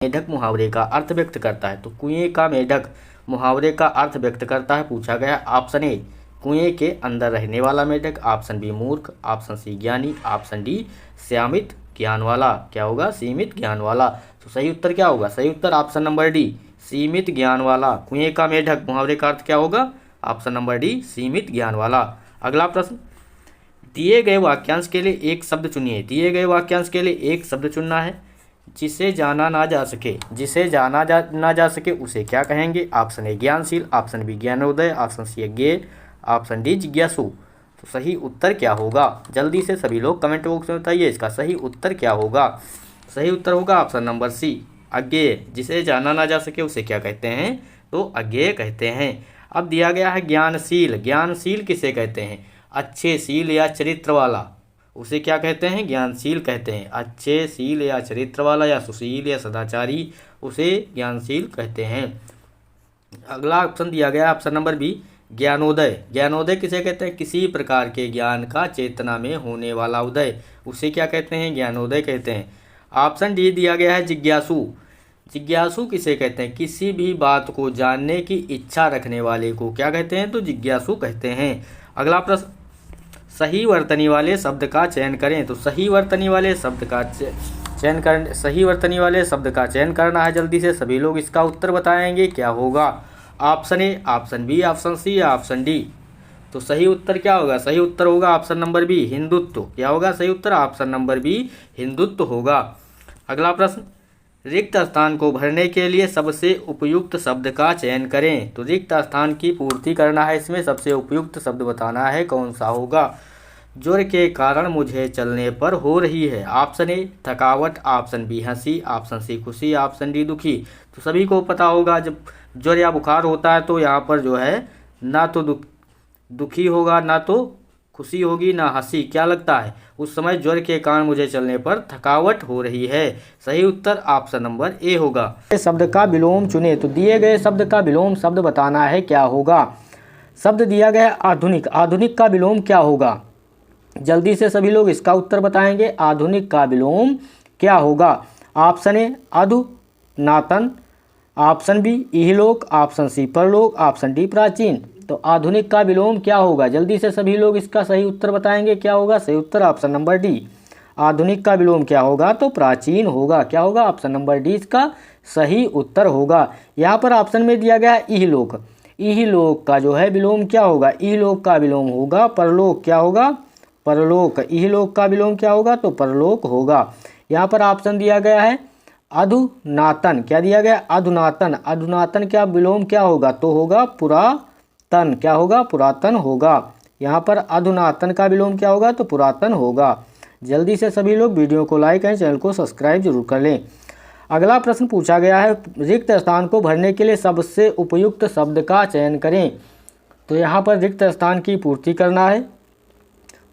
मेढक मुहावरे का अर्थ व्यक्त करता है। तो कुएं का मेढक मुहावरे का अर्थ व्यक्त करता है। पूछा गया ऑप्शन ए कुएं के अंदर रहने वाला मेढक, ऑप्शन बी मूर्ख, ऑप्शन सी ज्ञानी, ऑप्शन डी सीमित ज्ञान वाला। क्या होगा? सीमित ज्ञान वाला। तो सही उत्तर क्या होगा? सही उत्तर ऑप्शन नंबर डी सीमित ज्ञान वाला। कुएं का मेढक मुहावरे का अर्थ क्या होगा? ऑप्शन नंबर डी सीमित ज्ञान वाला। अगला प्रश्न, दिए गए वाक्यांश के लिए एक शब्द चुनिए। दिए गए वाक्यांश के लिए एक शब्द चुनना है। जिसे जाना ना जा सके, जिसे जाना ना जा सके उसे क्या कहेंगे? ऑप्शन ए ज्ञानशील, ऑप्शन बी ज्ञानोदय, ऑप्शन सी अज्ञेय, ऑप्शन डी जिज्ञासु। तो सही उत्तर क्या होगा? जल्दी से सभी लोग कमेंट बॉक्स में बताइए इसका सही उत्तर क्या होगा। सही उत्तर होगा ऑप्शन नंबर सी अज्ञेय। जिसे जाना ना जा सके उसे क्या कहते हैं? तो अज्ञेय कहते हैं। अब दिया गया है ज्ञानशील। ज्ञानशील किसे कहते हैं? अच्छे शील या चरित्र वाला, उसे क्या कहते हैं? ज्ञानशील कहते हैं। अच्छे शील या चरित्र वाला या सुशील या सदाचारी, उसे ज्ञानशील कहते हैं। अगला ऑप्शन दिया गया ऑप्शन नंबर बी ज्ञानोदय। ज्ञानोदय किसे कहते हैं? किसी प्रकार के ज्ञान का चेतना में होने वाला उदय, उसे क्या कहते हैं? ज्ञानोदय कहते हैं। ऑप्शन डी दिया गया है जिज्ञासु। जिज्ञासु किसे कहते हैं? किसी भी बात को जानने की इच्छा रखने वाले को क्या कहते हैं? तो जिज्ञासु कहते हैं। अगला प्रश्न, सही वर्तनी वाले शब्द का चयन करें। तो सही वर्तनी वाले शब्द का चयन करना है। जल्दी से सभी लोग इसका उत्तर बताएंगे क्या होगा। Option A, option B, option C या ऑप्शन डी। तो सही उत्तर क्या होगा? सही उत्तर होगा ऑप्शन नंबर बी हिंदुत्व। क्या होगा सही उत्तर? ऑप्शन नंबर बी हिंदुत्व होगा। अगला प्रश्न, रिक्त स्थान को भरने के लिए सबसे उपयुक्त शब्द का चयन करें। तो रिक्त स्थान की पूर्ति करना है, इसमें सबसे उपयुक्त शब्द बताना है कौन सा होगा। ज्वर के कारण मुझे चलने पर हो रही है। ऑप्शन ए थकावट, ऑप्शन बी हंसी, ऑप्शन सी खुशी, ऑप्शन डी दुखी। तो सभी को पता होगा जब ज्वर या बुखार होता है तो यहाँ पर जो है ना तो दुखी होगा, ना तो खुशी होगी, ना हंसी। क्या लगता है? उस समय ज्वर के कारण मुझे चलने पर थकावट हो रही है। सही उत्तर ऑप्शन नंबर ए होगा। शब्द का विलोम चुने। तो दिए गए शब्द का विलोम शब्द बताना है क्या होगा। शब्द दिया गया आधुनिक। आधुनिक का विलोम क्या होगा? जल्दी से सभी लोग इसका उत्तर बताएंगे। आधुनिक का विलोम क्या होगा? ऑप्शन ए अधुनातन, ऑप्शन बी इहलोक, ऑप्शन सी परलोक, ऑप्शन डी प्राचीन। तो आधुनिक का विलोम क्या होगा? जल्दी से सभी लोग इसका सही उत्तर बताएंगे क्या होगा। सही उत्तर ऑप्शन नंबर डी आधुनिक का विलोम क्या होगा? तो प्राचीन होगा। क्या होगा? ऑप्शन नंबर डी इसका सही उत्तर होगा। यहाँ पर ऑप्शन में दिया गया इहलोक। इहलोक का जो है विलोम क्या होगा? इहलोक का विलोम होगा परलोक। क्या होगा? परलोक। इहलोक का विलोम क्या होगा? तो परलोक होगा। यहाँ पर ऑप्शन दिया गया है अधुनातन। क्या दिया गया? अधुनातन। अधुनातन क्या विलोम क्या होगा? तो होगा पुरातन। क्या होगा? पुरातन होगा। यहाँ पर अधुनातन का विलोम क्या होगा? तो पुरातन होगा। जल्दी से सभी लोग वीडियो को लाइक एंड चैनल को सब्सक्राइब जरूर कर लें। अगला प्रश्न पूछा गया है, रिक्त स्थान को भरने के लिए सबसे उपयुक्त शब्द का चयन करें। तो यहाँ पर रिक्त स्थान की पूर्ति करना है।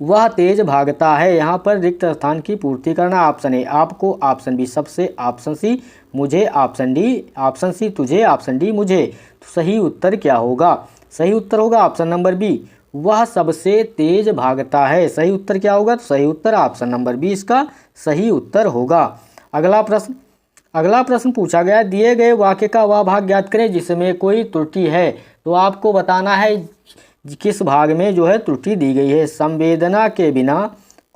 वह तेज भागता है। यहाँ पर रिक्त स्थान की पूर्ति करना। ऑप्शन ए आपको, ऑप्शन बी सबसे, ऑप्शन सी मुझे, ऑप्शन डी, ऑप्शन सी तुझे, ऑप्शन डी मुझे। तो सही उत्तर क्या होगा? सही उत्तर होगा ऑप्शन नंबर बी वह सबसे तेज भागता है। सही उत्तर क्या होगा? तो सही उत्तर ऑप्शन नंबर बी इसका सही उत्तर होगा। अगला प्रश्न पूछा गया, दिए गए वाक्य का वह भाग ज्ञात करें जिसमें कोई त्रुटि है। तो आपको बताना है किस भाग में जो है त्रुटि दी गई है। संवेदना के बिना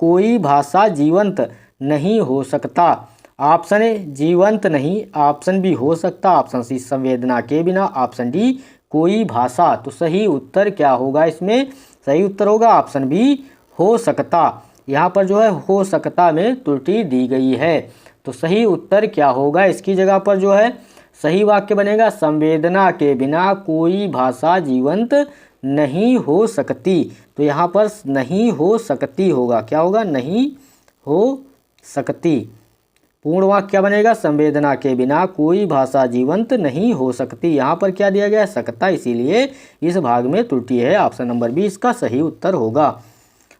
कोई भाषा जीवंत नहीं हो सकता। ऑप्शन ए जीवंत नहीं, ऑप्शन बी हो सकता, ऑप्शन सी संवेदना के बिना, ऑप्शन डी कोई भाषा। तो सही उत्तर क्या होगा इसमें? सही उत्तर होगा ऑप्शन बी हो सकता। यहाँ पर जो है हो सकता में त्रुटि दी गई है। तो सही उत्तर क्या होगा? इसकी जगह पर जो है सही वाक्य बनेगा संवेदना के बिना कोई भाषा जीवंत नहीं हो सकती। तो यहाँ पर नहीं हो सकती होगा। क्या होगा? नहीं हो सकती। पूर्ण वाक्य क्या बनेगा? संवेदना के बिना कोई भाषा जीवंत नहीं हो सकती। यहाँ पर क्या दिया गया है? सकता, इसीलिए इस भाग में त्रुटि है। ऑप्शन नंबर बी इसका सही उत्तर होगा।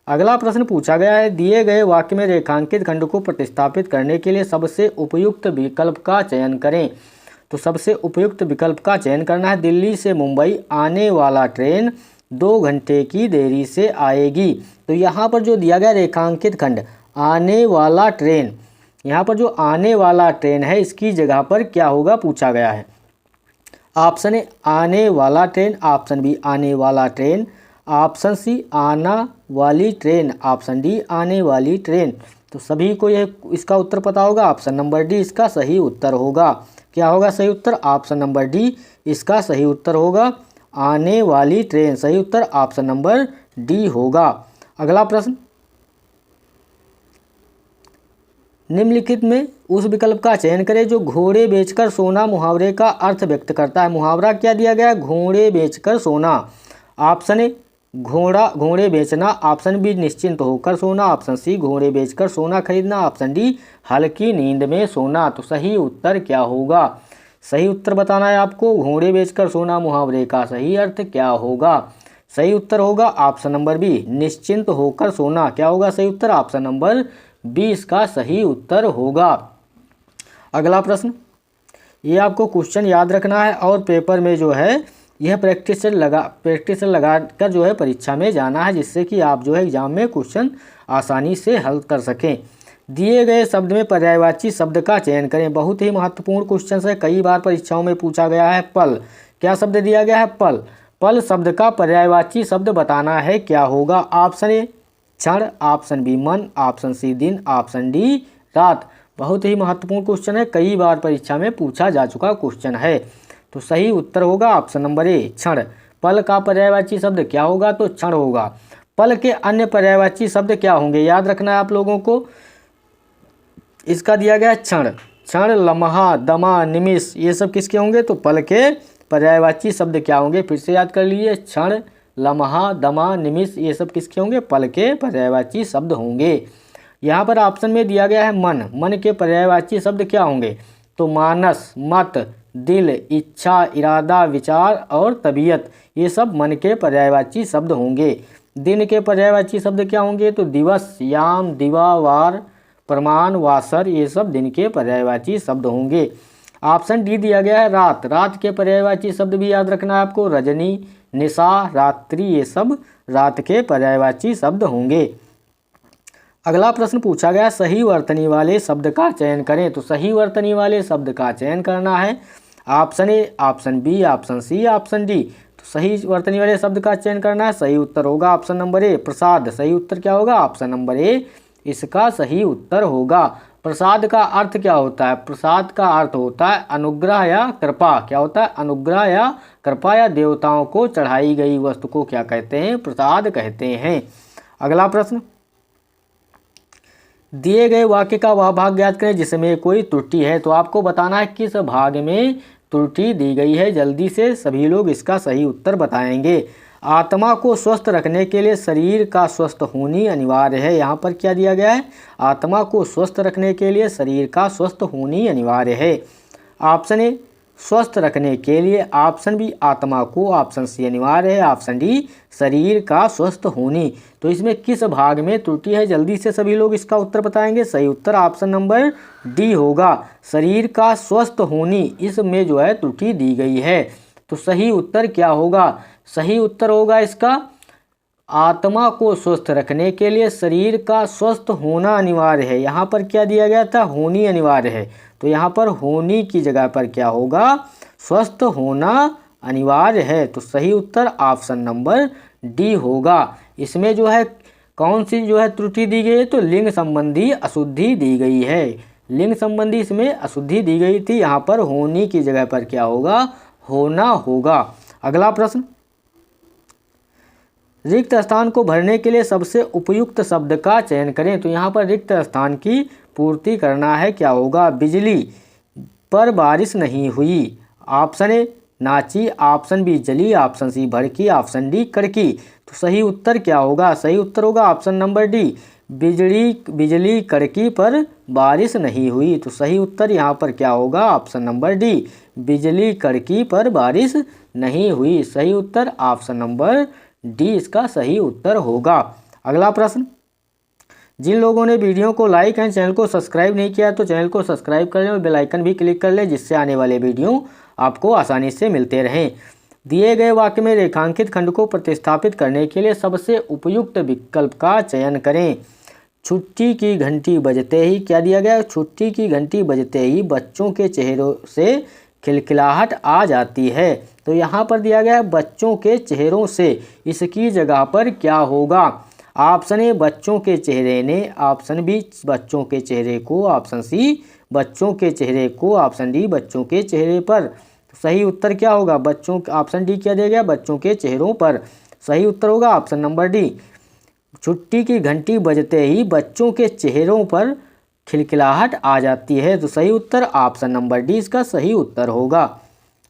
अगला प्रश्न पूछा गया है, दिए गए वाक्य में रेखांकित खंड को प्रतिस्थापित करने के लिए सबसे उपयुक्त विकल्प का चयन करें। तो सबसे उपयुक्त विकल्प का चयन करना है। दिल्ली से मुंबई आने वाला ट्रेन 2 घंटे की देरी से आएगी। तो यहाँ पर जो दिया गया रेखांकित खंड आने वाला ट्रेन, यहाँ पर जो आने वाला ट्रेन है इसकी जगह पर क्या होगा पूछा गया है। ऑप्शन ए आने वाला ट्रेन, ऑप्शन बी आने वाला ट्रेन, ऑप्शन सी आना वाली ट्रेन, ऑप्शन डी आने वाली ट्रेन। तो सभी को यह इसका उत्तर पता होगा। ऑप्शन नंबर डी इसका सही उत्तर होगा। क्या होगा सही उत्तर? ऑप्शन नंबर डी इसका सही उत्तर होगा, आने वाली ट्रेन। सही उत्तर ऑप्शन नंबर डी होगा। अगला प्रश्न, निम्नलिखित में उस विकल्प का चयन करें जो घोड़े बेचकर सोना मुहावरे का अर्थ व्यक्त करता है। मुहावरा क्या दिया गया है? घोड़े बेचकर सोना। ऑप्शन ए घोड़े बेचना, ऑप्शन बी निश्चिंत होकर सोना, ऑप्शन सी घोड़े बेचकर सोना खरीदना, ऑप्शन डी हल्की नींद में सोना। तो सही उत्तर क्या होगा? सही उत्तर बताना है आपको। घोड़े बेचकर सोना मुहावरे का सही अर्थ क्या होगा? सही उत्तर होगा ऑप्शन नंबर बी, निश्चिंत होकर सोना। क्या होगा सही उत्तर? ऑप्शन नंबर बी इसका सही उत्तर होगा। अगला प्रश्न, ये आपको क्वेश्चन याद रखना है और पेपर में जो है यह प्रैक्टिस लगा कर जो है परीक्षा में जाना है, जिससे कि आप जो है एग्जाम में क्वेश्चन आसानी से हल कर सकें। दिए गए शब्द में पर्यायवाची शब्द का चयन करें। बहुत ही महत्वपूर्ण क्वेश्चन है, कई बार परीक्षाओं में पूछा गया है। पल, क्या शब्द दिया गया है? पल। पल शब्द का पर्यायवाची शब्द बताना है, क्या होगा? ऑप्शन ए क्षण, ऑप्शन बी मन, ऑप्शन सी दिन, ऑप्शन डी रात। बहुत ही महत्वपूर्ण क्वेश्चन है, कई बार परीक्षा में पूछा जा चुका क्वेश्चन है। तो सही उत्तर होगा ऑप्शन नंबर ए क्षण। पल का पर्यायवाची शब्द क्या होगा? तो क्षण होगा। पल के अन्य पर्यायवाची शब्द क्या होंगे? याद रखना है आप लोगों को। इसका दिया गया क्षण, क्षण, लम्हा, दमा, निमिष, ये सब किसके होंगे? तो पल के पर्यायवाची शब्द क्या होंगे? फिर से याद कर लीजिए, क्षण, लम्हा, दमा, निमिष, ये सब किसके होंगे? पल के पर्यायवाची शब्द होंगे। यहाँ पर ऑप्शन में दिया गया है मन। मन के पर्यायवाची शब्द क्या होंगे? तो मानस, मत, दिल, इच्छा, इरादा, विचार और तबीयत, ये सब मन के पर्यायवाची शब्द होंगे। दिन के पर्यायवाची शब्द क्या होंगे? तो दिवस, याम, दिवा, वार, प्रमाण, वासर, ये सब दिन के पर्यायवाची शब्द होंगे। ऑप्शन डी दिया गया है रात। रात के पर्यायवाची शब्द भी याद रखना है आपको। रजनी, निशा, रात्रि, ये सब रात के पर्यायवाची शब्द होंगे। अगला प्रश्न पूछा गया, सही वर्तनी वाले शब्द का चयन करें। तो सही वर्तनी वाले शब्द का चयन करना है। Option A, option B, option C, option D. तो सही वर्तनी वाले शब्द का चयन करना है। सही उत्तर होगा ऑप्शन नंबर ए प्रसाद। सही उत्तर क्या होगा? ऑप्शन नंबर ए इसका सही उत्तर होगा। प्रसाद का अर्थ क्या होता है? प्रसाद का अर्थ होता है अनुग्रह या कृपा। क्या होता है? अनुग्रह या कृपा, या देवताओं को चढ़ाई गई वस्तु को क्या कहते हैं? प्रसाद कहते हैं। अगला प्रश्न, दिए गए वाक्य का वह भाग ज्ञात करें जिसमें कोई त्रुटि है। तो आपको बताना है किस भाग में त्रुटि दी गई है। जल्दी से सभी लोग इसका सही उत्तर बताएंगे। आत्मा को स्वस्थ रखने के लिए शरीर का स्वस्थ होनी अनिवार्य है। यहाँ पर क्या दिया गया है? आत्मा को स्वस्थ रखने के लिए शरीर का स्वस्थ होनी अनिवार्य है। ऑप्शन ए स्वस्थ रखने के लिए, ऑप्शन बी आत्मा को, ऑप्शन सी अनिवार्य है, ऑप्शन डी शरीर का स्वस्थ होनी। तो इसमें किस भाग में त्रुटि है? जल्दी से सभी लोग इसका उत्तर बताएंगे। सही उत्तर ऑप्शन नंबर डी होगा, शरीर का स्वस्थ होनी, इसमें जो है त्रुटि दी गई है। तो सही उत्तर क्या होगा? सही उत्तर होगा इसका आत्मा को स्वस्थ रखने के लिए शरीर का स्वस्थ होना अनिवार्य है। यहाँ पर क्या दिया गया था? होनी अनिवार्य है। तो यहाँ पर होनी की जगह पर क्या होगा? स्वस्थ होना अनिवार्य है। तो सही उत्तर ऑप्शन नंबर डी होगा। इसमें जो है कौन सी जो है त्रुटि दी गई है? तो लिंग संबंधी अशुद्धि दी गई है। लिंग संबंधी इसमें अशुद्धि दी गई थी, यहाँ पर होनी की जगह पर क्या होगा? होना होगा। अगला प्रश्न, रिक्त स्थान को भरने के लिए सबसे उपयुक्त शब्द का चयन करें। तो यहाँ पर रिक्त स्थान की पूर्ति करना है। क्या होगा? बिजली पर बारिश नहीं हुई, ऑप्शन ए नाची, ऑप्शन बी जली, ऑप्शन सी भड़की, ऑप्शन डी कड़की। तो सही उत्तर क्या होगा? सही उत्तर होगा ऑप्शन नंबर डी, बिजली कड़की पर बारिश नहीं हुई। तो सही उत्तर यहाँ पर क्या होगा? ऑप्शन नंबर डी, बिजली कड़की पर बारिश नहीं हुई। सही उत्तर ऑप्शन नंबर डी इसका सही उत्तर होगा। अगला प्रश्न, जिन लोगों ने वीडियो को लाइक एंड चैनल को सब्सक्राइब नहीं किया तो चैनल को सब्सक्राइब कर लें और बेल आइकन भी क्लिक कर लें, जिससे आने वाले वीडियो आपको आसानी से मिलते रहें। दिए गए वाक्य में रेखांकित खंड को प्रतिस्थापित करने के लिए सबसे उपयुक्त विकल्प का चयन करें। छुट्टी की घंटी बजते ही, क्या दिया गया है? छुट्टी की घंटी बजते ही बच्चों के चेहरों से खिलखिलाहट आ जाती है। तो यहाँ पर दिया गया है बच्चों के चेहरों से, इसकी जगह पर क्या होगा? ऑप्शन ए बच्चों के चेहरे ने, ऑप्शन बी बच्चों के चेहरे को, ऑप्शन सी बच्चों के चेहरे को, ऑप्शन डी बच्चों के चेहरे पर। तो सही उत्तर क्या होगा? बच्चों, ऑप्शन डी क्या दिया गया? बच्चों के चेहरों पर। सही उत्तर होगा ऑप्शन नंबर डी। छुट्टी की घंटी बजते ही बच्चों के चेहरों पर खिलखिलाहट आ जाती है। तो सही उत्तर ऑप्शन नंबर डी इसका सही उत्तर होगा।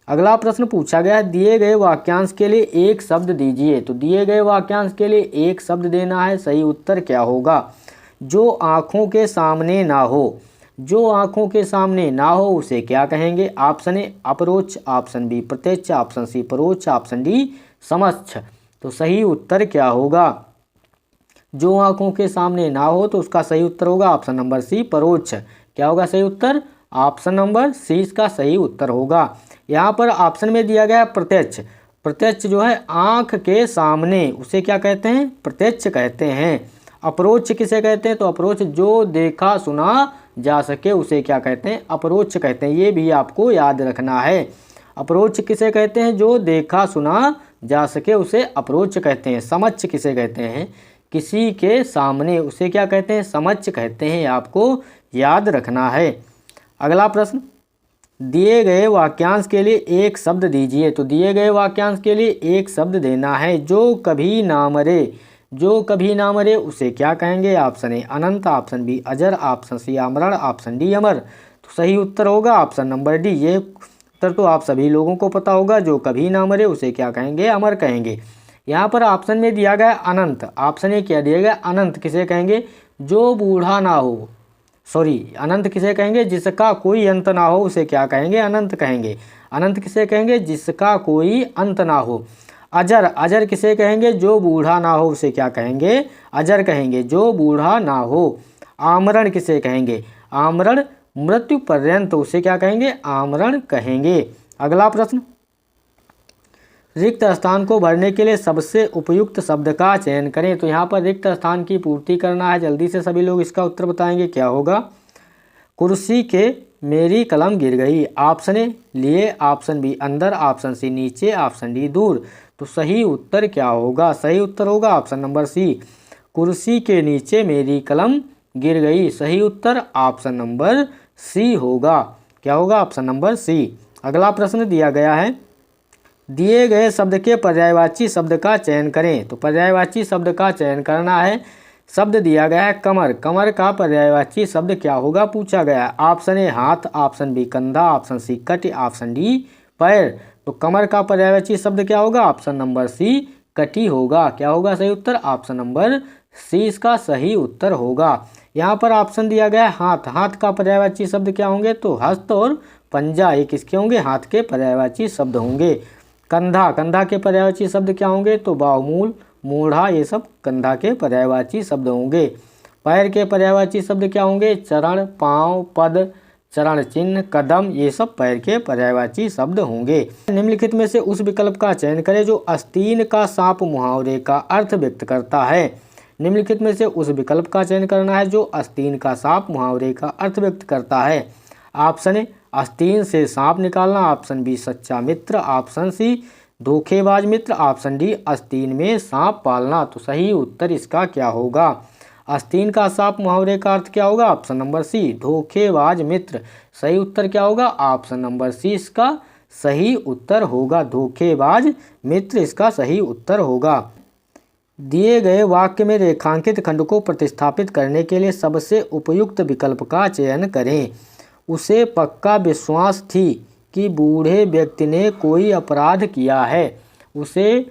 अगला प्रश्न पूछा गया है, दिए गए वाक्यांश के लिए एक शब्द दीजिए। तो दिए गए वाक्यांश के लिए एक शब्द देना है। सही उत्तर क्या होगा? जो आँखों के सामने ना हो, जो आँखों के सामने ना हो उसे क्या कहेंगे? ऑप्शन ए अपरोक्ष, ऑप्शन बी प्रत्यक्ष, ऑप्शन सी परोक्ष, ऑप्शन डी समक्ष। तो सही उत्तर क्या होगा? जो आँखों के सामने ना हो तो उसका सही उत्तर होगा ऑप्शन नंबर सी परोक्ष। क्या होगा सही उत्तर? ऑप्शन नंबर सी इसका सही उत्तर होगा। यहाँ पर ऑप्शन में दिया गया है प्रत्यक्ष। प्रत्यक्ष जो है आँख के सामने, उसे क्या कहते हैं? प्रत्यक्ष कहते हैं। अप्रोच किसे कहते हैं? तो अप्रोच जो देखा सुना जा सके उसे क्या कहते हैं? अप्रोच कहते हैं। ये भी आपको याद रखना है। अप्रोच किसे कहते हैं? जो देखा सुना जा सके उसे अप्रोच कहते हैं। समक्ष किसे कहते हैं? किसी के सामने, उसे क्या कहते हैं? समक्ष कहते हैं। आपको याद रखना है। अगला प्रश्न, दिए गए वाक्यांश के लिए एक शब्द दीजिए। तो दिए गए वाक्यांश के लिए एक शब्द देना है। जो कभी ना मरे, जो कभी ना मरे उसे क्या कहेंगे? ऑप्शन ए अनंत, ऑप्शन बी अजर, ऑप्शन सी आमरण, ऑप्शन डी अमर। तो सही उत्तर होगा ऑप्शन नंबर डी। ये उत्तर तो आप सभी लोगों को पता होगा। जो कभी ना मरे उसे क्या कहेंगे? अमर कहेंगे। यहाँ पर ऑप्शन में दिया गया अनंत। ऑप्शन ए क्या दिया गया? अनंत किसे कहेंगे? जो बूढ़ा ना हो, सॉरी अनंत किसे कहेंगे? जिसका कोई अंत ना हो उसे क्या कहेंगे? अनंत कहेंगे। अनंत किसे कहेंगे? जिसका कोई अंत ना हो। अजर, अजर किसे कहेंगे? जो बूढ़ा ना हो उसे क्या कहेंगे? अजर कहेंगे, जो बूढ़ा ना हो। आमरण किसे कहेंगे? आमरण मृत्यु पर्यंत, उसे क्या कहेंगे? आमरण कहेंगे। अगला प्रश्न, रिक्त स्थान को भरने के लिए सबसे उपयुक्त शब्द का चयन करें। तो यहाँ पर रिक्त स्थान की पूर्ति करना है। जल्दी से सभी लोग इसका उत्तर बताएंगे। क्या होगा? कुर्सी के मेरी कलम गिर गई। ऑप्शन ए लिए, ऑप्शन बी अंदर, ऑप्शन सी नीचे, ऑप्शन डी दूर। तो सही उत्तर क्या होगा? सही उत्तर होगा ऑप्शन नंबर सी, कुर्सी के नीचे मेरी कलम गिर गई। सही उत्तर ऑप्शन नंबर सी होगा। क्या होगा? Option number C. अगला प्रश्न दिया गया है, दिए गए शब्द के पर्यायवाची शब्द का चयन करें। तो पर्यायवाची शब्द का चयन करना है। शब्द दिया गया है कमर। कमर का पर्यायवाची शब्द क्या होगा? पूछा गया है। ऑप्शन ए हाथ, ऑप्शन बी कंधा, ऑप्शन सी कटी, ऑप्शन डी पैर। तो कमर का पर्यायवाची शब्द क्या होगा? ऑप्शन नंबर सी कटी होगा। क्या होगा सही उत्तर? ऑप्शन नंबर सी इसका सही उत्तर होगा। यहाँ पर ऑप्शन दिया गया है हाथ। हाथ का पर्यायवाची शब्द क्या होंगे? तो हस्त और पंजा, ये किसके होंगे? हाथ के पर्यायवाची शब्द होंगे। कंधा, कंधा के पर्यायवाची शब्द क्या होंगे? तो बाहुमूल, मूढ़ा, ये सब कंधा के पर्यायवाची शब्द होंगे। पैर के पर्यायवाची शब्द क्या होंगे? चरण, पांव, पद, चरण चिन्ह, कदम, ये सब पैर के पर्यायवाची शब्द होंगे। निम्नलिखित में से उस विकल्प का चयन करें जो आस्तीन का सांप मुहावरे का अर्थ व्यक्त करता है। निम्नलिखित में से उस विकल्प का चयन करना है जो आस्तीन का सांप मुहावरे का अर्थ व्यक्त करता है। ऑप्शन ए आस्तीन से सांप निकालना, ऑप्शन बी सच्चा मित्र, ऑप्शन सी धोखेबाज मित्र, ऑप्शन डी आस्तीन में सांप पालना। तो सही उत्तर इसका क्या होगा? आस्तीन का सांप मुहावरे का अर्थ क्या होगा? ऑप्शन नंबर सी धोखेबाज मित्र। सही उत्तर क्या होगा? ऑप्शन नंबर सी इसका सही उत्तर होगा। धोखेबाज मित्र इसका सही उत्तर होगा। दिए गए वाक्य में रेखांकित खंड को प्रतिस्थापित करने के लिए सबसे उपयुक्त विकल्प का चयन करें। उसे पक्का विश्वास थी कि बूढ़े व्यक्ति ने कोई अपराध किया है। उसे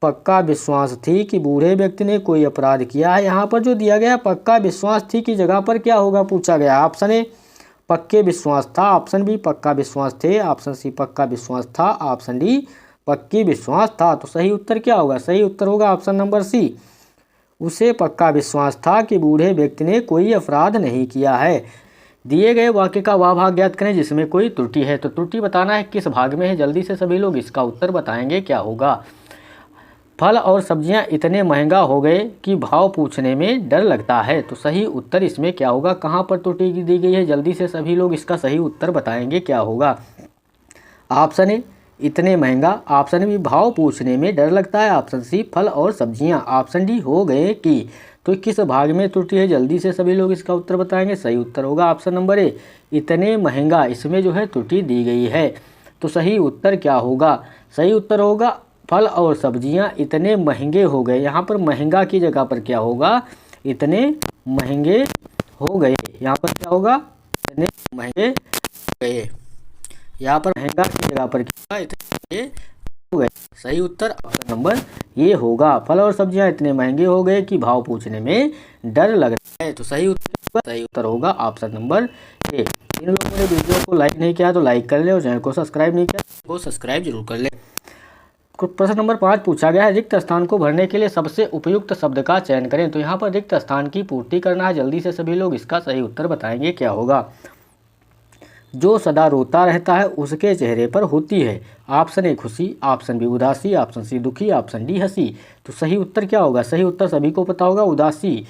पक्का विश्वास थी कि बूढ़े व्यक्ति ने कोई अपराध किया है। यहाँ पर जो दिया गया पक्का विश्वास थी की जगह पर क्या होगा पूछा गया? ऑप्शन ए पक्के विश्वास था, ऑप्शन बी पक्का विश्वास थे, ऑप्शन सी पक्का विश्वास था, ऑप्शन डी पक्की विश्वास था। तो सही उत्तर क्या होगा? सही उत्तर होगा ऑप्शन नंबर सी, उसे पक्का विश्वास था कि बूढ़े व्यक्ति ने कोई अपराध नहीं किया है। दिए गए वाक्य का वह भाग ज्ञात करें जिसमें कोई त्रुटि है। तो त्रुटि बताना है किस भाग में है। जल्दी से सभी लोग इसका उत्तर बताएंगे। क्या होगा? फल और सब्जियां इतने महंगा हो गए कि भाव पूछने में डर लगता है। तो सही उत्तर इसमें क्या होगा, कहाँ पर त्रुटि दी गई है, जल्दी से सभी लोग इसका सही उत्तर बताएंगे क्या होगा। ऑप्शन ए इतने महंगा, ऑप्शन बी भाव पूछने में डर लगता है, ऑप्शन सी फल और सब्जियां, ऑप्शन डी हो गए कि। तो किस भाग में त्रुटि है, जल्दी से सभी लोग इसका उत्तर बताएंगे। सही उत्तर होगा ऑप्शन नंबर ए इतने महंगा, इसमें जो है त्रुटि दी गई है। तो सही उत्तर क्या होगा, सही उत्तर होगा फल और सब्जियां इतने महंगे हो गए। यहाँ पर महंगा की जगह पर क्या होगा, इतने महंगे हो गए। यहाँ पर क्या होगा, इतने महंगे हो गए। यहाँ पर महंगा की जगह पर क्या होगा, इतने महंगे हो गए। सही उत्तर ऑप्शन नंबर ये होगा, फल और सब्जियां इतने महंगे हो गए कि भाव पूछने में डर लग रहा है। तो सही उत्तर होगा ऑप्शन नंबर ए। इन लोगों ने वीडियो को लाइक नहीं किया तो लाइक कर ले, और चैनल को सब्सक्राइब नहीं किया तो सब्सक्राइब जरूर कर ले। प्रश्न नंबर 5 पूछा गया है, रिक्त स्थान को भरने के लिए सबसे उपयुक्त शब्द का चयन करें। तो यहाँ पर रिक्त स्थान की पूर्ति करना है, जल्दी से सभी लोग इसका सही उत्तर बताएंगे क्या होगा। जो सदा रोता रहता है उसके चेहरे पर होती है। ऑप्शन ए खुशी, ऑप्शन बी उदासी, ऑप्शन सी दुखी, ऑप्शन डी हंसी। तो सही उत्तर क्या होगा, सही उत्तर सभी को पता होगा उदासी।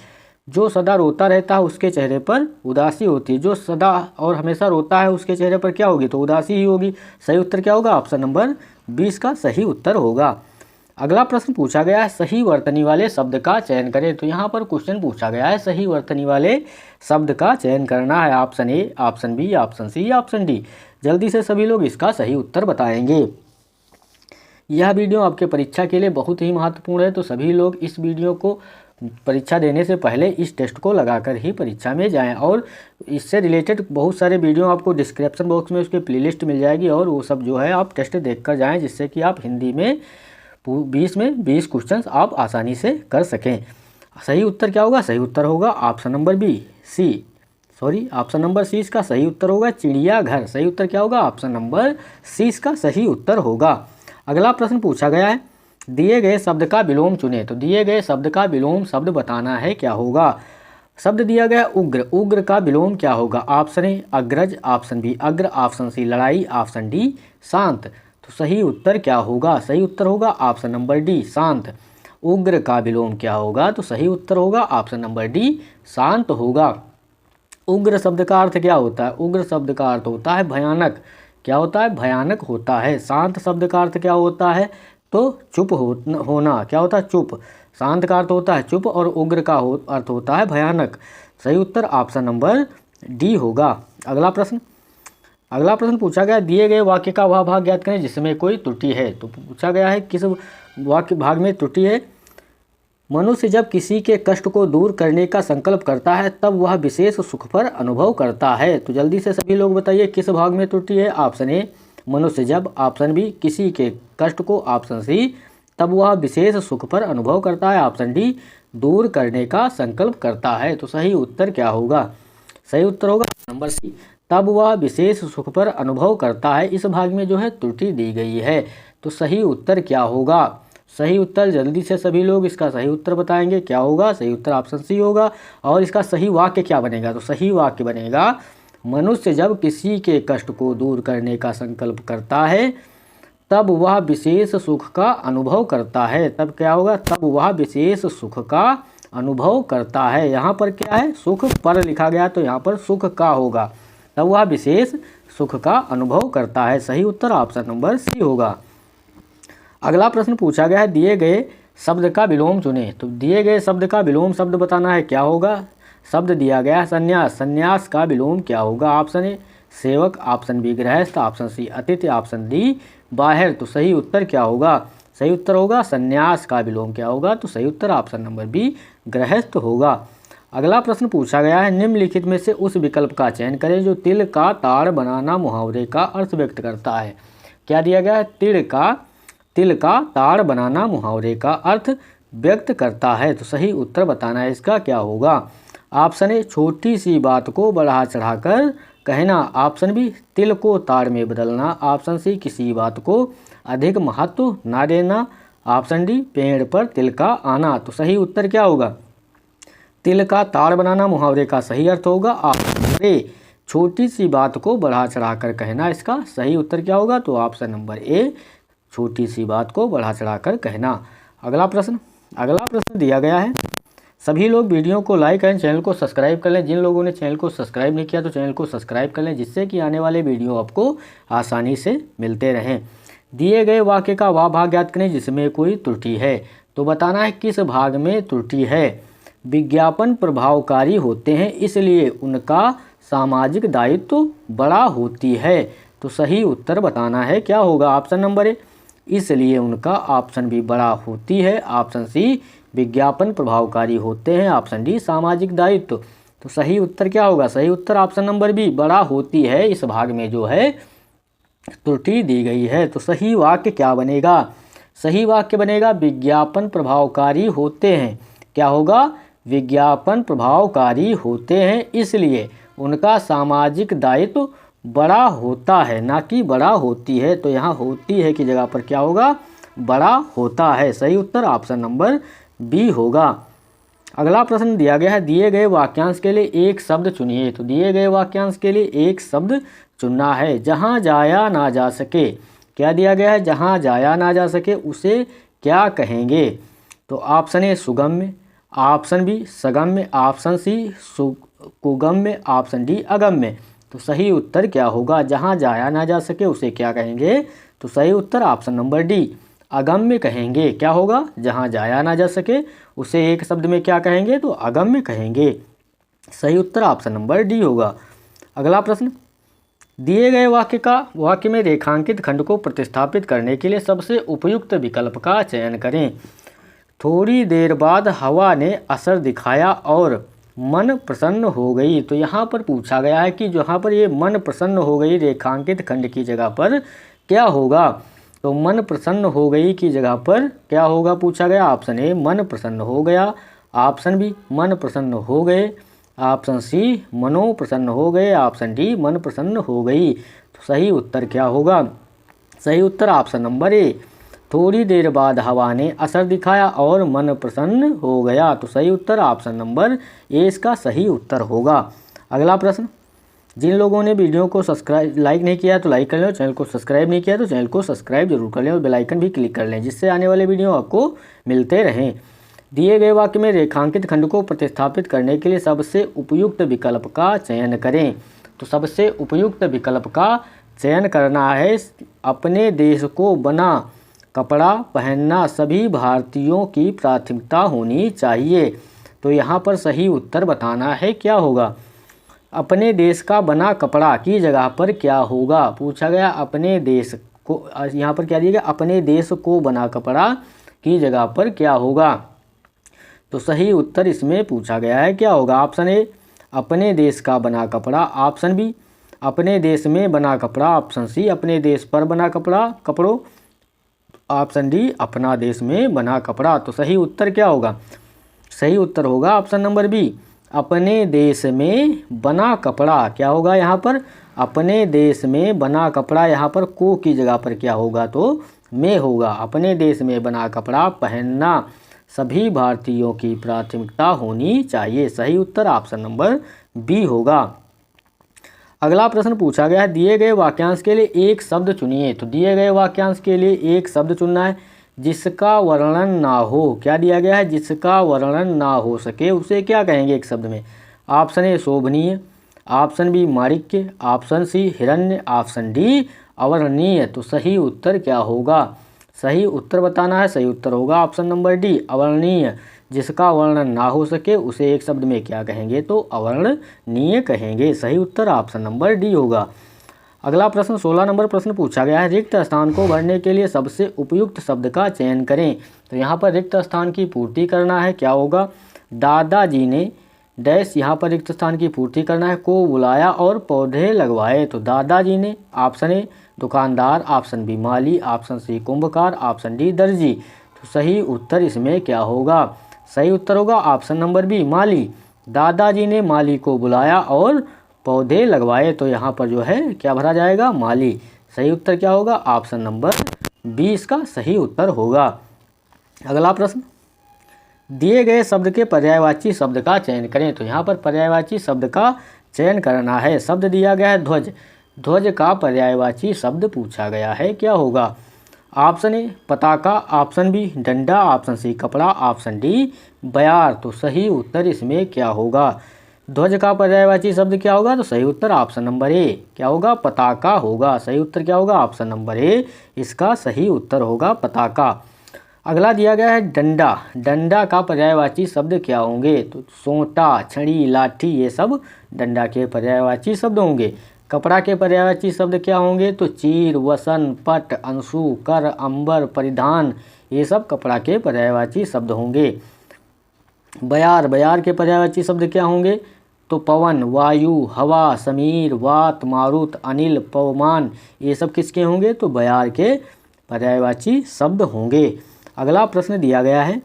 जो सदा रोता रहता है उसके चेहरे पर उदासी होती है। जो सदा और हमेशा रोता है उसके चेहरे पर क्या होगी, तो उदासी ही होगी। सही उत्तर क्या होगा, ऑप्शन नंबर 20 का सही उत्तर होगा। अगला प्रश्न पूछा गया है, सही वर्तनी वाले शब्द का चयन करें। तो यहाँ पर क्वेश्चन पूछा गया है, सही वर्तनी वाले शब्द का चयन करना है। Option A, option B, option C, option D. जल्दी से सभी लोग इसका सही उत्तर बताएंगे। यह वीडियो आपके परीक्षा के लिए बहुत ही महत्वपूर्ण है, तो सभी लोग इस वीडियो को परीक्षा देने से पहले इस टेस्ट को लगाकर ही परीक्षा में जाएं। और इससे रिलेटेड बहुत सारे वीडियो आपको डिस्क्रिप्शन बॉक्स में उसकी प्लेलिस्ट मिल जाएगी, और वो सब जो है आप टेस्ट देखकर जाएं, जिससे कि आप हिंदी में 20 में 20 क्वेश्चंस आप आसानी से कर सकें। सही उत्तर क्या होगा, सही उत्तर होगा option number B C, option number C इसका सही उत्तर होगा चिड़ियाघर। सही उत्तर क्या होगा, ऑप्शन नंबर सी इसका सही उत्तर होगा। अगला प्रश्न पूछा गया है, दिए गए शब्द का विलोम चुने। तो दिए गए शब्द का विलोम शब्द बताना है क्या होगा। शब्द दिया गया उग्र, उग्र का विलोम क्या होगा। ऑप्शन ए अग्रज, ऑप्शन बी अग्र, ऑप्शन सी लड़ाई, ऑप्शन डी शांत। तो सही उत्तर क्या होगा, सही उत्तर होगा ऑप्शन नंबर डी शांत। उग्र का विलोम क्या होगा, तो सही उत्तर होगा ऑप्शन नंबर डी शांत होगा। उग्र शब्द का अर्थ क्या होता है, उग्र शब्द का अर्थ होता है भयानक। क्या होता है, भयानक होता है। शांत शब्द का अर्थ क्या होता है, तो चुप होना। क्या होता है, चुप। शांत का अर्थ होता है चुप, और उग्र का अर्थ होता है भयानक। सही उत्तर ऑप्शन नंबर डी होगा। अगला प्रश्न पूछा गया, दिए गए वाक्य का वह भाग ज्ञात करें जिसमें कोई त्रुटि है। तो पूछा गया है किस वाक्य भाग में त्रुटि है। मनुष्य जब किसी के कष्ट को दूर करने का संकल्प करता है तब वह विशेष सुख पर अनुभव करता है। तो जल्दी से सभी लोग बताइए किस भाग में त्रुटि है। ऑप्शन ए मनुष्य जब, ऑप्शन बी किसी के कष्ट को, ऑप्शन सी तब वह विशेष सुख पर अनुभव करता है, ऑप्शन डी दूर करने का संकल्प करता है। तो सही उत्तर क्या होगा, सही उत्तर होगा नंबर सी तब वह विशेष सुख पर अनुभव करता है। इस भाग में जो है त्रुटि दी गई है। तो सही उत्तर क्या होगा, सही उत्तर जल्दी से सभी लोग इसका सही उत्तर बताएंगे क्या होगा। सही उत्तर ऑप्शन सी होगा। और इसका सही वाक्य क्या बनेगा, तो सही वाक्य बनेगा मनुष्य जब किसी के कष्ट को दूर करने का संकल्प करता है तब वह विशेष सुख का अनुभव करता है। तब क्या होगा, तब वह विशेष सुख का अनुभव करता है। यहाँ पर क्या है, सुख पर लिखा गया, तो यहाँ पर सुख का होगा। तब वह विशेष सुख का अनुभव करता है। सही उत्तर ऑप्शन नंबर सी होगा। अगला प्रश्न पूछा गया है, दिए गए शब्द का विलोम चुने। तो दिए गए शब्द का विलोम शब्द बताना है क्या होगा। शब्द दिया गया है संन्यास, संन्यास का विलोम क्या होगा। ऑप्शन ए सेवक, ऑप्शन बी गृहस्थ, ऑप्शन सी अतिथि, ऑप्शन डी बाहर। तो सही उत्तर क्या होगा, सही उत्तर होगा संन्यास का विलोम क्या होगा। तो सही उत्तर ऑप्शन नंबर बी गृहस्थ होगा। अगला प्रश्न पूछा गया है, निम्नलिखित में से उस विकल्प का चयन करें जो तिल का ताड़ बनाना मुहावरे का अर्थ व्यक्त करता है। क्या दिया गया है, तिल का ताड़ बनाना मुहावरे का अर्थ व्यक्त करता है। तो सही उत्तर बताना है इसका क्या होगा। ऑप्शन ए छोटी सी बात को बढ़ा चढ़ाकर कहना, ऑप्शन बी तिल को ताड़ में बदलना, ऑप्शन सी किसी बात को अधिक महत्व ना देना, ऑप्शन डी पेड़ पर तिल का आना। तो सही उत्तर क्या होगा, तिल का ताड़ बनाना मुहावरे का सही अर्थ होगा ऑप्शन ए छोटी सी बात को बढ़ा चढ़ाकर कहना। इसका सही उत्तर क्या होगा, तो ऑप्शन नंबर ए छोटी सी बात को बढ़ा चढ़ाकर कहना। अगला प्रश्न दिया गया है, सभी लोग वीडियो को लाइक एंड चैनल को सब्सक्राइब कर लें। जिन लोगों ने चैनल को सब्सक्राइब नहीं किया तो चैनल को सब्सक्राइब कर लें, जिससे कि आने वाले वीडियो आपको आसानी से मिलते रहें। दिए गए वाक्य का वह भाग ज्ञात करें जिसमें कोई त्रुटि है। तो बताना है किस भाग में त्रुटि है। विज्ञापन प्रभावकारी होते हैं इसलिए उनका सामाजिक दायित्व बड़ा होती है। तो सही उत्तर बताना है, क्या होगा? ऑप्शन नंबर ए इसलिए उनका, ऑप्शन बी बड़ा होती है, ऑप्शन सी विज्ञापन प्रभावकारी होते हैं, ऑप्शन डी सामाजिक दायित्व। तो सही उत्तर क्या होगा? सही उत्तर ऑप्शन नंबर बी बड़ा होती है, इस भाग में जो है त्रुटि दी गई है। तो सही वाक्य क्या बनेगा? सही वाक्य बनेगा विज्ञापन प्रभावकारी होते हैं। क्या होगा? विज्ञापन प्रभावकारी होते हैं इसलिए उनका सामाजिक दायित्व बड़ा होता है, ना कि बड़ा होती है। तो यहाँ होती है की जगह पर क्या होगा? बड़ा होता है। सही उत्तर ऑप्शन नंबर बी होगा। अगला प्रश्न दिया गया है, दिए गए वाक्यांश के लिए एक शब्द चुनिए। तो दिए गए वाक्यांश के लिए एक शब्द चुनना है। जहाँ जाया ना जा सके, क्या दिया गया है? जहाँ जाया ना जा सके उसे क्या कहेंगे? तो ऑप्शन ए सुगम्य, ऑप्शन बी सगम्य, ऑप्शन सी कुगम्य, ऑप्शन डी अगम्य। तो सही उत्तर क्या होगा? जहाँ जाया ना जा सके उसे क्या कहेंगे? तो सही उत्तर ऑप्शन नंबर डी अगम्य कहेंगे। क्या होगा? जहाँ जाया ना जा सके उसे एक शब्द में क्या कहेंगे? तो अगम्य कहेंगे। सही उत्तर ऑप्शन नंबर डी होगा। अगला प्रश्न, दिए गए वाक्य में रेखांकित खंड को प्रतिस्थापित करने के लिए सबसे उपयुक्त विकल्प का चयन करें। थोड़ी देर बाद हवा ने असर दिखाया और मन प्रसन्न हो गई। तो यहाँ पर पूछा गया है कि जहाँ पर ये मन प्रसन्न हो गई रेखांकित खंड की जगह पर क्या होगा? तो मन प्रसन्न हो गई की जगह पर क्या होगा पूछा गया? ऑप्शन ए मन प्रसन्न हो गया, ऑप्शन बी मन प्रसन्न हो गए, ऑप्शन सी मनो प्रसन्न हो गए, ऑप्शन डी मन प्रसन्न हो गई। तो सही उत्तर क्या होगा? सही उत्तर ऑप्शन नंबर ए थोड़ी देर बाद हवा ने असर दिखाया और मन प्रसन्न हो गया। तो सही उत्तर ऑप्शन नंबर ए इसका सही उत्तर होगा। अगला प्रश्न, जिन लोगों ने वीडियो को लाइक नहीं किया तो लाइक कर लें, चैनल को सब्सक्राइब नहीं किया तो चैनल को सब्सक्राइब जरूर कर लें और बेल आइकन भी क्लिक कर लें, जिससे आने वाले वीडियो आपको मिलते रहें। दिए गए वाक्य में रेखांकित खंड को प्रतिस्थापित करने के लिए सबसे उपयुक्त विकल्प का चयन करें। तो सबसे उपयुक्त विकल्प का चयन करना है, अपने देश को बना कपड़ा पहनना सभी भारतीयों की प्राथमिकता होनी चाहिए। तो यहाँ पर सही उत्तर बताना है, क्या होगा? अपने देश का बना कपड़ा की जगह पर क्या होगा? पूछा गया अपने देश को, यहाँ पर क्या दिया गया? अपने देश को बना कपड़ा की जगह पर क्या होगा? तो सही उत्तर इसमें पूछा गया है, क्या होगा? ऑप्शन ए अपने देश का बना कपड़ा, ऑप्शन बी अपने देश में बना कपड़ा, ऑप्शन सी अपने देश पर बना कपड़ों, ऑप्शन डी अपना देश में बना कपड़ा। तो सही उत्तर क्या होगा? सही उत्तर होगा ऑप्शन नंबर बी अपने देश में बना कपड़ा। क्या होगा यहाँ पर? अपने देश में बना कपड़ा, यहाँ पर को की जगह पर क्या होगा? तो में होगा। अपने देश में बना कपड़ा पहनना सभी भारतीयों की प्राथमिकता होनी चाहिए। सही उत्तर ऑप्शन नंबर बी होगा। अगला प्रश्न पूछा गया है, दिए गए वाक्यांश के लिए एक शब्द चुनिए। तो दिए गए वाक्यांश के लिए एक शब्द चुनना है जिसका वर्णन ना हो। क्या दिया गया है? जिसका वर्णन ना हो सके उसे क्या कहेंगे एक शब्द में? ऑप्शन ए शोभनीय, ऑप्शन बी माणिक्य, ऑप्शन सी हिरण्य, ऑप्शन डी अवर्णनीय। तो सही उत्तर क्या होगा? सही उत्तर बताना है। सही उत्तर होगा ऑप्शन नंबर डी अवर्णनीय। जिसका वर्णन ना हो सके उसे एक शब्द में क्या कहेंगे? तो अवर्णनीय कहेंगे। सही उत्तर ऑप्शन नंबर डी होगा। अगला प्रश्न 16 नंबर प्रश्न पूछा गया है, रिक्त स्थान को भरने के लिए सबसे उपयुक्त शब्द का चयन करें। तो यहाँ पर रिक्त स्थान की पूर्ति करना है, क्या होगा? दादाजी ने डैश, यहाँ पर रिक्त स्थान की पूर्ति करना है, को बुलाया और पौधे लगवाए। तो दादाजी ने, ऑप्शन ए दुकानदार, ऑप्शन बी माली, option C Kumbhkar, option D दर्जी। तो सही उत्तर इसमें क्या होगा? सही उत्तर होगा ऑप्शन नंबर बी माली। दादाजी ने माली को बुलाया और पौधे लगवाए। तो यहाँ पर जो है क्या भरा जाएगा? माली। सही उत्तर क्या होगा? ऑप्शन नंबर बी इसका सही उत्तर होगा। अगला प्रश्न, दिए गए शब्द के पर्यायवाची शब्द का चयन करें। तो यहाँ पर पर्यायवाची शब्द का चयन करना है। शब्द दिया गया है ध्वज, ध्वज का पर्यायवाची शब्द पूछा गया है, क्या होगा? ऑप्शन ए पताका, ऑप्शन बी डंडा, ऑप्शन सी कपड़ा, ऑप्शन डी बयार। तो सही उत्तर इसमें क्या होगा? ध्वज का पर्यायवाची शब्द क्या होगा? तो सही उत्तर ऑप्शन नंबर ए क्या होगा? पताका होगा। सही उत्तर क्या होगा? ऑप्शन नंबर ए इसका सही उत्तर होगा पताका। अगला दिया गया है डंडा। डंडा का पर्यायवाची शब्द क्या होंगे? तो सोंटा, छड़ी, लाठी ये सब डंडा के पर्यायवाची शब्द होंगे। कपड़ा के पर्यायवाची शब्द क्या होंगे? तो चीर, वसन, पट, अंशु, कर, अंबर, परिधान ये सब कपड़ा के पर्यायवाची शब्द होंगे। बयार, बयार के पर्यायवाची शब्द क्या होंगे? तो पवन, वायु, हवा, समीर, वात, मारुत, अनिल, पवमान ये सब किसके होंगे? तो बयार के पर्यायवाची शब्द होंगे। अगला प्रश्न दिया गया है,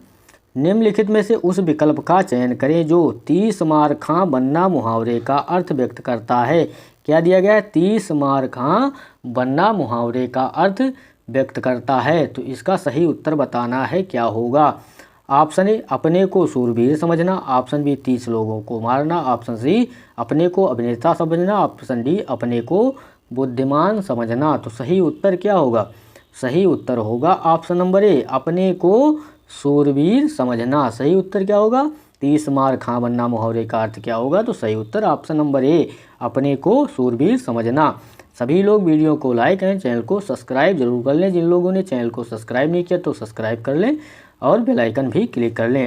निम्नलिखित में से उस विकल्प का चयन करें जो 30 मार खां बनना मुहावरे का अर्थ व्यक्त करता है। क्या दिया गया है? 30 मार खां बनना मुहावरे का अर्थ व्यक्त करता है। तो इसका सही उत्तर बताना है, क्या होगा? ऑप्शन ए अपने को शूरवीर समझना, ऑप्शन बी 30 लोगों को मारना, ऑप्शन सी अपने को अभिनेता समझना, ऑप्शन डी अपने को बुद्धिमान समझना। तो सही उत्तर क्या होगा? सही उत्तर होगा ऑप्शन नंबर ए अपने को शूरवीर समझना। सही उत्तर क्या होगा? 30 मार खां बनना मुहावरे का अर्थ क्या होगा? तो सही उत्तर ऑप्शन नंबर ए अपने को शूरवीर समझना। सभी लोग वीडियो को लाइक करें, चैनल को सब्सक्राइब जरूर कर लें। जिन लोगों ने चैनल को सब्सक्राइब नहीं किया तो सब्सक्राइब कर लें और बेल आइकन भी क्लिक कर लें।